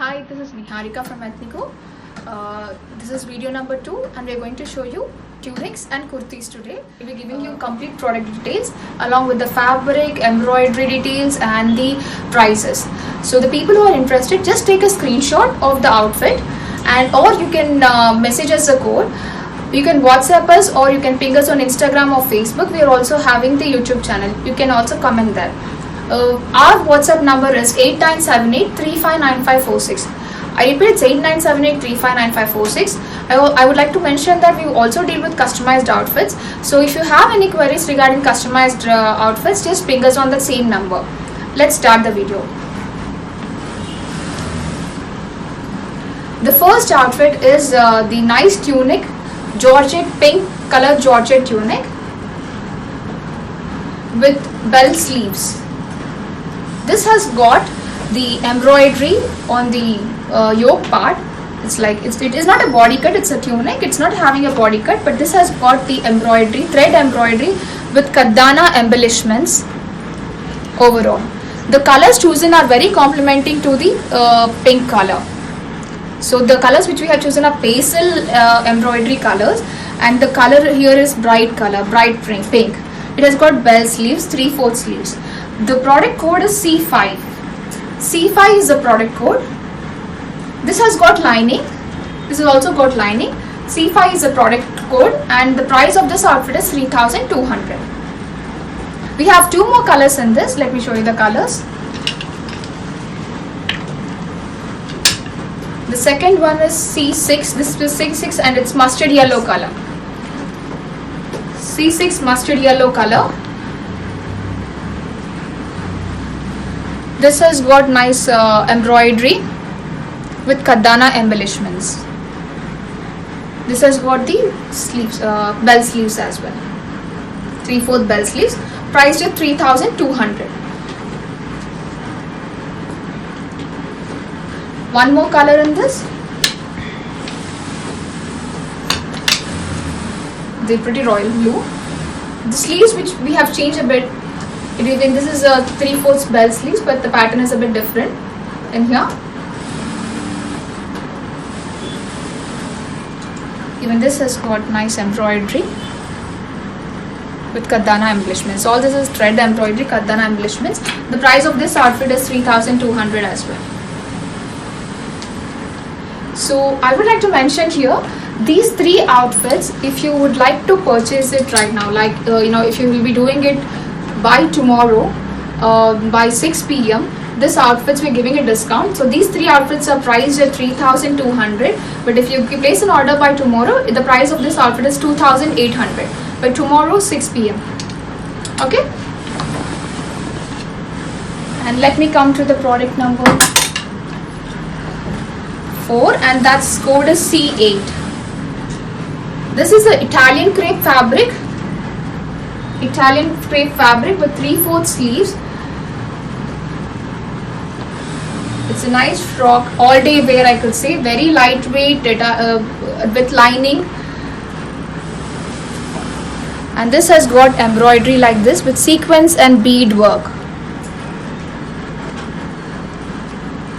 Hi, this is Niharika from Ethnico. This is video number 2 and we are going to show you tunics and kurtis today. We'll be giving you complete product details along with the fabric, embroidery details and the prices. So the people who are interested, just take a screenshot of the outfit and or you can message us a code. You can WhatsApp us or you can ping us on Instagram or Facebook. We are also having the YouTube channel. You can also comment there. Our WhatsApp number is 8978359546. I repeat, it's 8978359546. I would like to mention that we also deal with customized outfits. So if you have any queries regarding customized outfits, just ping us on the same number. Let's start the video. The first outfit is the nice tunic, Georgette pink color Georgette tunic with bell sleeves. This has got the embroidery on the yoke part. It is not a body cut, it's a tunic. It's not having a body cut, but this has got the embroidery, thread embroidery with kardana embellishments overall. The colors chosen are very complementing to the pink color. So the colors which we have chosen are pastel embroidery colors, and the color here is bright color, bright pink. It has got bell sleeves, 3/4 sleeves. The product code is C5. C5 is the product code. This has got lining. This has also got lining. C5 is the product code and the price of this outfit is 3,200. We have 2 more colors in this. Let me show you the colors. The second one is C6. This is C6 and it's mustard yellow color. C6 mustard yellow color. This has got nice embroidery with kardana embellishments. This has got the sleeves, bell sleeves as well. 3/4 bell sleeves. Priced at 3,200. One more color in this. The pretty royal blue. The sleeves which we have changed a bit. This is a 3/4 bell sleeves, but the pattern is a bit different in here. Even this has got nice embroidery with kardana embellishments. All this is thread embroidery, kardana embellishments. The price of this outfit is 3,200 as well. So I would like to mention here, these 3 outfits, if you would like to purchase it right now, if you will be doing it by tomorrow by 6 p.m. this outfits we're giving a discount. So these 3 outfits are priced at 3,200, but if you place an order by tomorrow, the price of this outfit is 2,800 by tomorrow 6 p.m. Okay, and let me come to the product number 4, and that's code is C8. This is the Italian crepe fabric with 3/4 sleeves. It's a nice frock, all day wear, I could say. Very lightweight with lining, and this has got embroidery like this with sequins and bead work.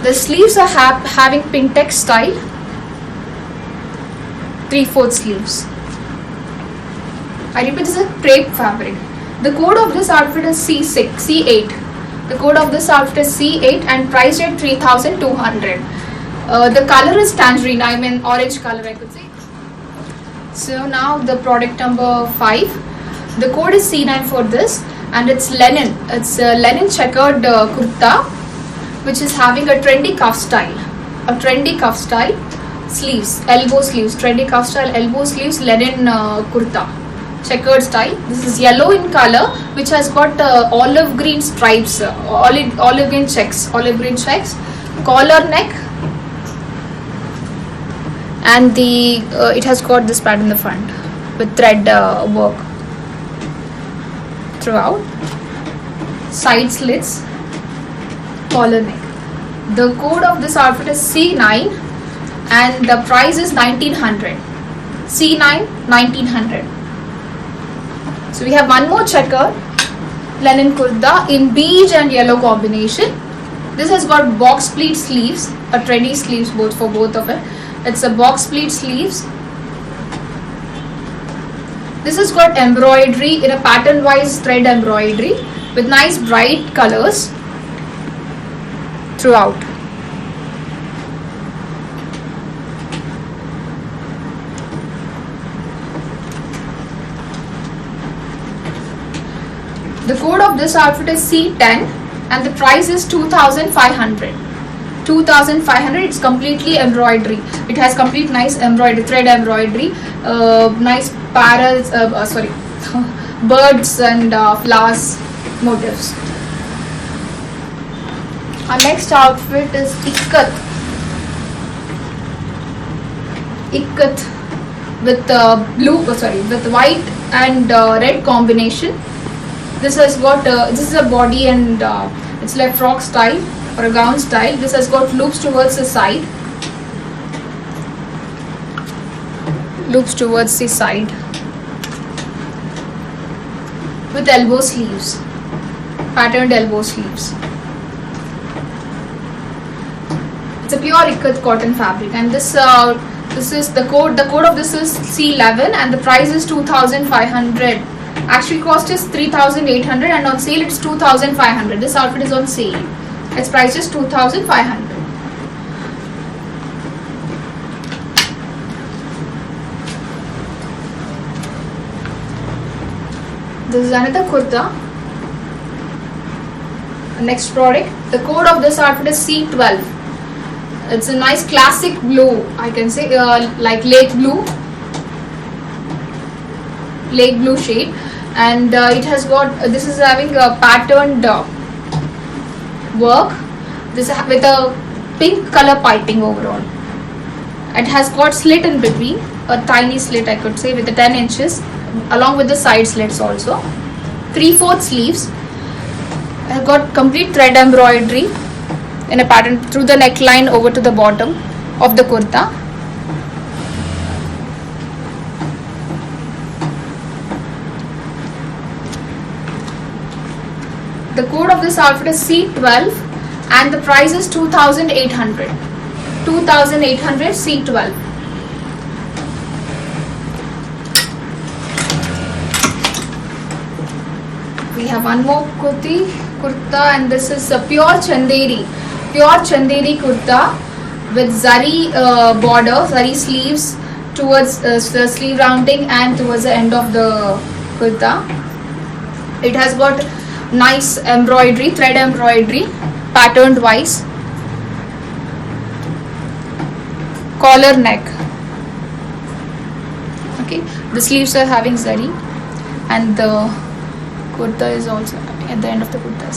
The sleeves are having Pintex style, 3/4 sleeves. I repeat, this is a crepe fabric. The code of this outfit is C8. The code of this outfit is C8 and priced at 3,200. The color is tangerine, orange color, I could say. So now the product number 5. The code is C9 for this, and it's linen. It's a linen checkered kurta, which is having a trendy cuff style. Sleeves, elbow sleeves, trendy cuff style elbow sleeves, linen kurta. Checkered style. This is yellow in color, which has got olive green stripes, olive green checks, collar neck, and it has got this pattern in the front with thread work throughout, side slits, collar neck. The code of this outfit is C9 and the price is 1,900. C9 1,900. So we have one more checker, linen kurta in beige and yellow combination. This has got box pleat sleeves, a trendy sleeves both for both of it. It's a box pleat sleeves. This has got embroidery in a pattern wise thread embroidery with nice bright colors throughout. The code of this outfit is C10 and the price is 2500. 2500. It's completely embroidery. It has complete nice embroidery, thread embroidery, nice parrots, birds and flowers motifs. Our next outfit is Ikat. Ikat with with white and red combination. This has got this is a body and it's like frock style or a gown style. This has got loops towards the side. Loops towards the side with elbow sleeves, patterned elbow sleeves. It's a pure Ikat cotton fabric, and this is the code. The code of this is C11, and the price is 2500. Actually, cost is 3800, and on sale it's 2500. This outfit is on sale. Its price is 2500. This is another kurta. Next product. The code of this outfit is C12. It's a nice classic blue. I can say like lake blue shade, and it has got this is having a patterned work. This is with a pink color piping overall. It has got slit in between, a tiny slit I could say with the 10 inches, along with the side slits also. 3/4 sleeves. It has got complete thread embroidery in a pattern through the neckline over to the bottom of the kurta. The code of this outfit is C12 and the price is 2800. 2800 C12. We have one more kurta, and this is a pure Chanderi kurta with zari border, zari sleeves towards the sleeve rounding and towards the end of the kurta. It has got nice embroidery, thread embroidery, patterned wise. Collar neck. Okay, the sleeves are having zari, and the kurta is also at the end of the kurta.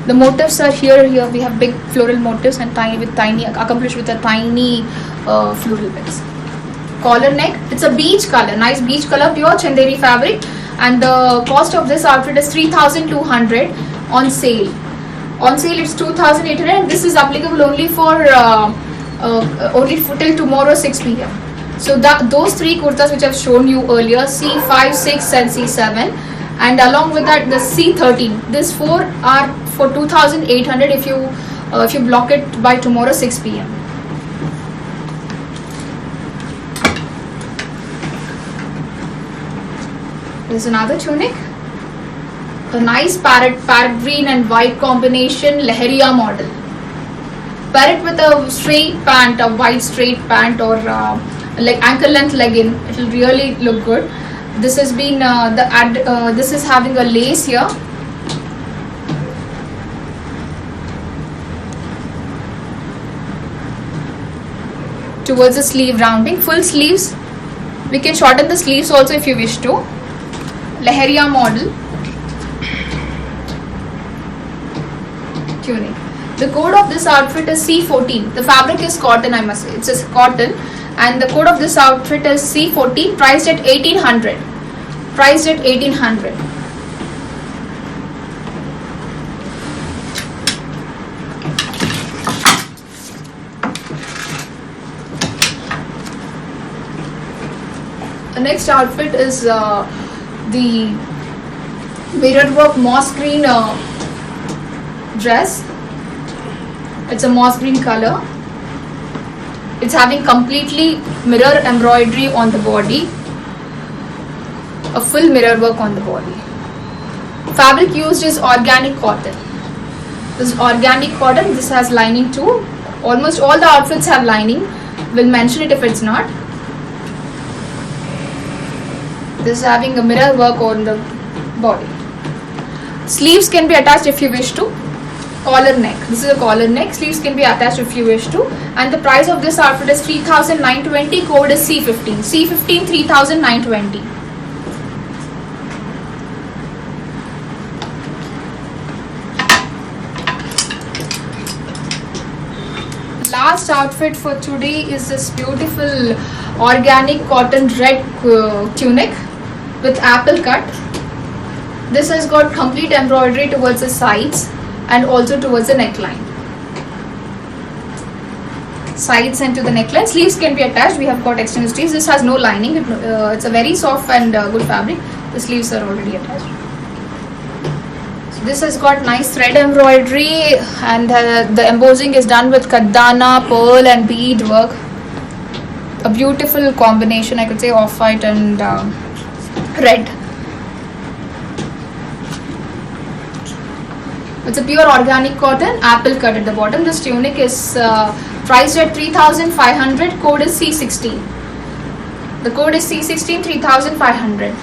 The motifs are here. Here we have big floral motifs and tiny accomplished with a tiny floral bits. Collar neck. It's a beige color, nice beige color, pure Chanderi fabric, and the cost of this outfit is 3200 on sale. On sale it's 2800, and this is applicable only for till tomorrow 6 p.m. So those three kurtas which I've shown you earlier, C5, 6 and C7, and along with that the C13, these four are for 2800 if you block it by tomorrow 6 p.m. There's another tunic, a nice parrot green and white combination Leheria model. Wear it with a straight pant, a white straight pant, or like ankle length legging. It will really look good. This has been this is having a lace here. Towards the sleeve rounding, full sleeves. We can shorten the sleeves also if you wish to. Leheria model tunic. The code of this outfit is C14. The fabric is cotton, I must say. It's a cotton, and the code of this outfit is C14, priced at 1800. Priced at 1800. The next outfit is the mirror work moss green dress. It's a moss green color. It's having completely mirror embroidery on the body. A full mirror work on the body. Fabric used is organic cotton. This is organic cotton. This has lining too. Almost all the outfits have lining. We'll mention it if it's not. This is having a mirror work on the body. Sleeves can be attached if you wish to. Collar neck. This is a collar neck. Sleeves can be attached if you wish to. And the price of this outfit is 3,920. Code is C15. C15 3,920. Last outfit for today is this beautiful organic cotton red tunic with apple cut. This has got complete embroidery towards the sides and also towards the neckline. Sides and to the neckline. Sleeves can be attached. We have got extended sleeves. This has no lining. It's a very soft and good fabric. The sleeves are already attached. So this has got nice thread embroidery, and the embossing is done with kaddana, pearl and bead work. A beautiful combination, I could say, off-white and red. It's a pure organic cotton, apple cut at the bottom. This tunic is priced at 3,500. Code is C16. The code is C16 3,500.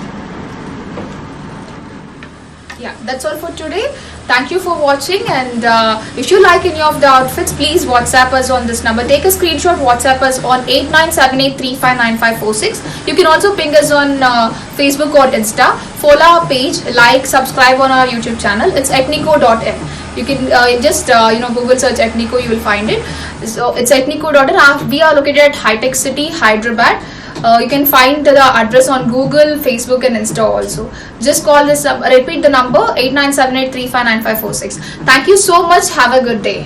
Yeah, that's all for today. Thank you for watching, and if you like any of the outfits, please WhatsApp us on this number. Take a screenshot, WhatsApp us on 8978359546. You can also ping us on Facebook or Insta. Follow our page, like, subscribe on our YouTube channel. It's etnico.in. You can just Google search Etnico, you will find it. So it's etnico.in. We are located at High Tech City, Hyderabad. You can find the address on Google, Facebook and Insta also. Just call this up, repeat the number 8978359546. Thank you so much. Have a good day.